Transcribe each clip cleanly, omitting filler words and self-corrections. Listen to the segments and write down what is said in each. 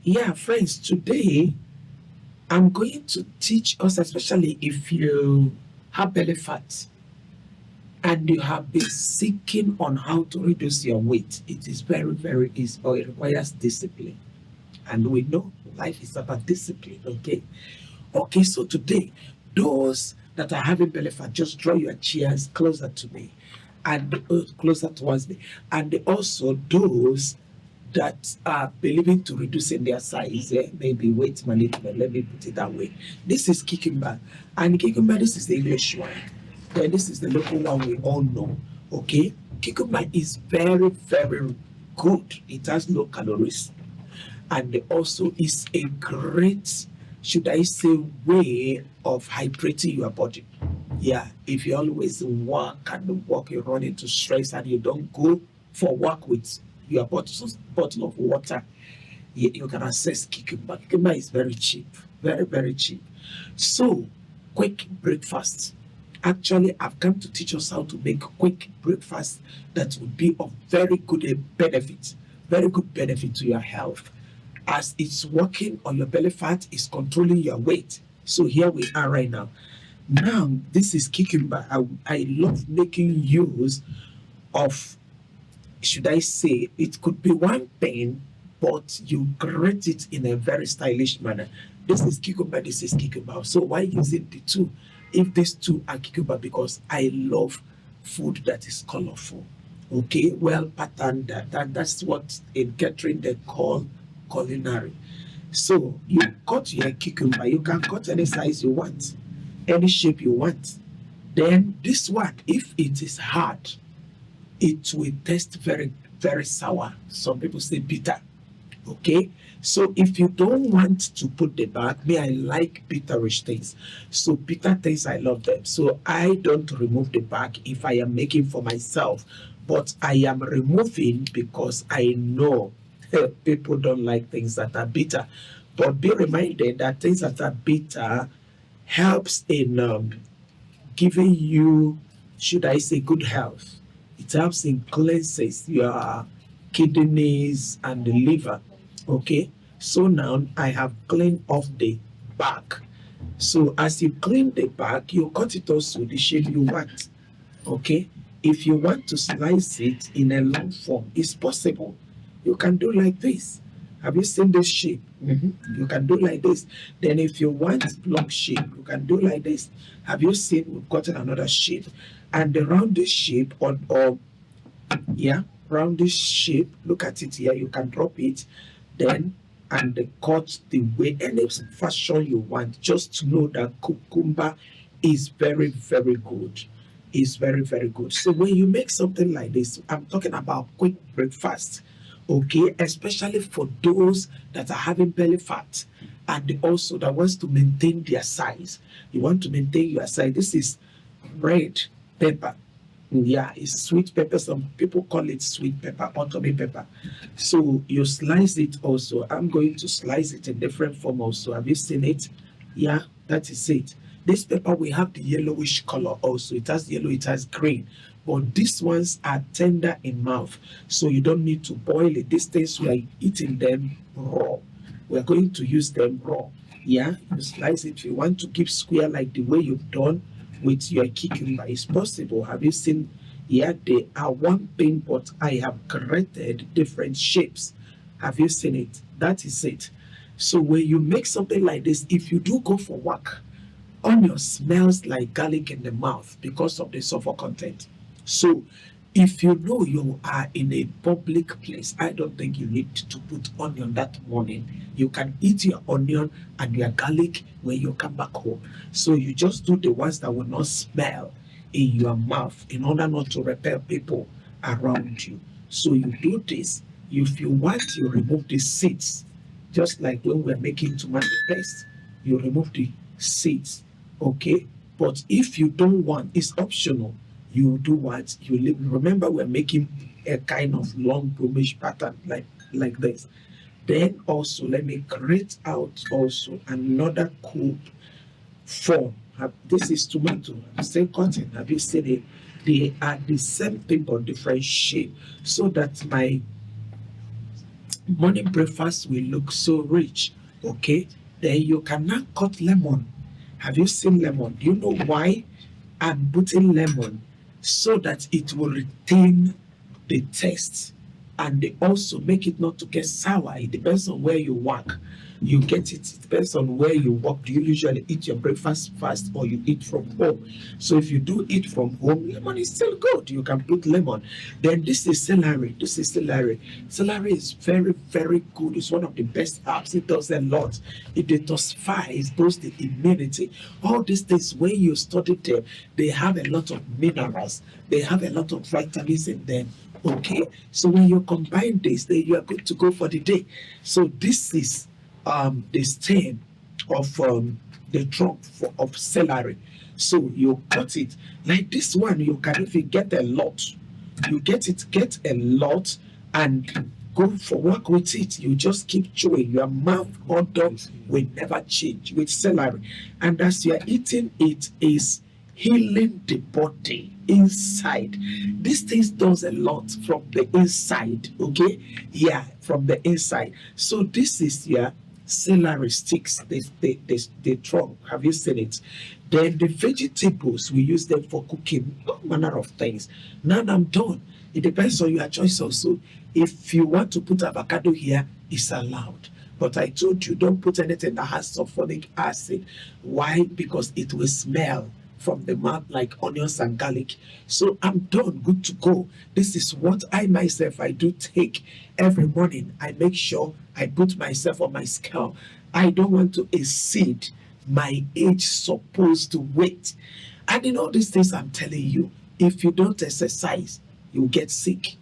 Yeah, friends, today I'm going to teach us, especially if you have belly fat and you have been seeking on how to reduce your weight. It is very, very easy, or it requires discipline. And we know life is about discipline, okay? Okay, so today, those that are having belly fat, just draw your chairs closer to me and closer towards me. And also those that are believing to reducing their size, maybe weight management, let me put it that way. This is cucumber. And cucumber, this is the English one. Then this is the local one we all know. Okay? Cucumber is very, very good. It has low calories. And also is a great, should I say, way of hydrating your body. Yeah, if you always work and work, you run into stress and you don't go for work with your bottle of water, you can access cucumber. Cucumber is very cheap, very, very cheap. So, quick breakfast. Actually, I've come to teach us how to make quick breakfast that would be of very good very good benefit to your health. As it's working on your belly fat, is controlling your weight. So here we are right now. Now, this is cucumber. I love making use of, should I say, it could be one thing, but you grate it in a very stylish manner. This is cucumber, this is cucumber. So why using the two? If these two are cucumber, because I love food that is colorful. Okay, well patterned. That's what in catering they call culinary. So you cut your cucumber, you can cut any size you want, any shape you want. Then this one, if it is hard, it will taste very, very sour. Some people say bitter. Okay, so if you don't want to put the back, me, I like bitterish things. So bitter things, I love them. So I don't remove the back if I am making for myself, but I am removing because I know people don't like things that are bitter. But be reminded that things that are bitter helps in giving you, should I say, good health. It helps in cleanses your kidneys and the liver. Okay, so now I have cleaned off the back. So as you clean the back, you cut it also the shape you want. Okay, if you want to slice it in a long form, it's possible. You can do like this. Have you seen this shape? You can do like this. Then if you want block shape, you can do like this. Have you seen we've gotten another shape? And around this shape, or yeah, around this shape, look at it here, you can drop it, then and cut the way any fashion you want. Just to know that cucumber is very, very good. Is very, very good. So when you make something like this, I'm talking about quick breakfast, okay, especially for those that are having belly fat and also that wants to maintain their size. You want to maintain your size. This is red pepper. Yeah, it's sweet pepper. Some people call it sweet pepper or tummy pepper. So you slice it also. I'm going to slice it in different form also. Have you seen it? Yeah, that is it. This pepper, we have the yellowish color also. It has yellow, it has green. But these ones are tender in mouth. So you don't need to boil it. These things, we are eating them raw. We're going to use them raw. Yeah, you slice it. If you want to keep square like the way you've done with your cucumber, it's possible. Have you seen? Yeah, they are one thing, but I have created different shapes. Have you seen it? That is it. So when you make something like this, if you do go for work, onion smells like garlic in the mouth because of the sulfur content. So if you know you are in a public place, I don't think you need to put onion that morning. You can eat your onion and your garlic when you come back home. So you just do the ones that will not smell in your mouth in order not to repel people around you. So you do this. If you want, you remove the seeds. Just like when we're making tomato paste, you remove the seeds, okay? But if you don't want, it's optional. You do what? You leave. Remember, we're making a kind of long broomish pattern like this. Then also, let me create out also another cool form. This is tomato. I'm still cutting. Have you seen it? they are the same thing but different shape, so that my morning breakfast will look so rich. Okay, then you can now cut lemon. Have you seen lemon? Do you know why I'm putting lemon? So that it will retain the taste, and they also make it not to get sour. It depends on where you work. You get it. It depends on where you work. Do you usually eat your breakfast fast or you eat from home? So if you do eat from home, lemon is still good. You can put lemon. Then this is celery. This is celery. Celery is very, very good. It's one of the best herbs. It does a lot. It detoxifies, boosts the immunity. All these things, when you study them, they have a lot of minerals. They have a lot of vitamins in them. Okay, so when you combine this, then you are good to go for the day. So this is the stem of the trunk of celery. So you cut it like this one. You can, if you get a lot, you get a lot, and go for work with it. You just keep chewing. Your mouth odor will never change with celery, and as you are eating it, is healing the body inside. This thing does a lot from the inside. Okay, yeah, from the inside. So this is your celery sticks, the trunk. Have you seen it? Then the vegetables, we use them for cooking all manner of things. Now I'm done. It depends on your choice also. If you want to put avocado here, it's allowed. But I told you, don't put anything that has sulfuric acid. Why? Because it will smell from the mouth like onions and garlic. So I'm done, good to go. This is what I myself, I do take every morning. I make sure I put myself on my scale. I don't want to exceed my age supposed to weight. And in all these things I'm telling you, if you don't exercise, you get sick.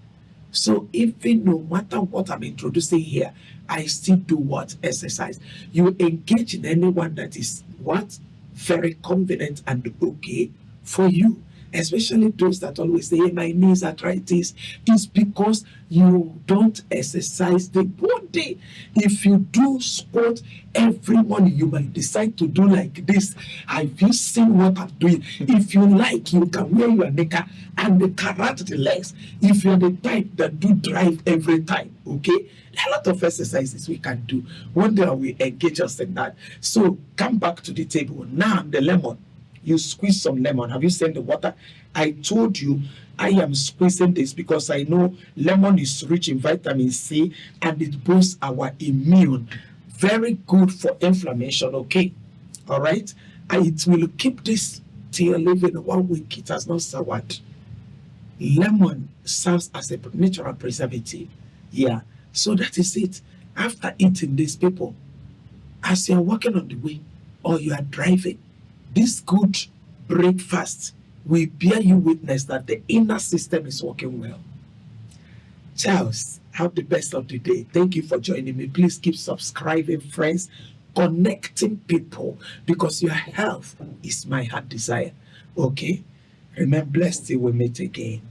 So even no matter what I'm introducing here, I still do what? Exercise. You engage in anyone that is what? Very confident and okay for you. Especially those that always say, hey, my knees arthritis, is because you don't exercise the body. If you do squat every morning, you might decide to do like this. Have you seen what I'm doing? If you like, you can wear your knicker and karate the legs. If you're the type that do drive every time, okay? There are a lot of exercises we can do. One day we engage us in that. So come back to the table. Now the lemon. You squeeze some lemon. Have you seen the water? I told you I am squeezing this because I know lemon is rich in vitamin C and it boosts our immune. Very good for inflammation, okay? All right? And it will keep this till even 1 week. It has not soured. Lemon serves as a natural preservative. Yeah. So that is it. After eating this, people, as you're walking on the way or you are driving, this good breakfast will bear you witness that the inner system is working well. Charles, have the best of the day. Thank you for joining me. Please keep subscribing, friends, connecting people, because your health is my heart desire. Okay? Remember, blessed till we meet again.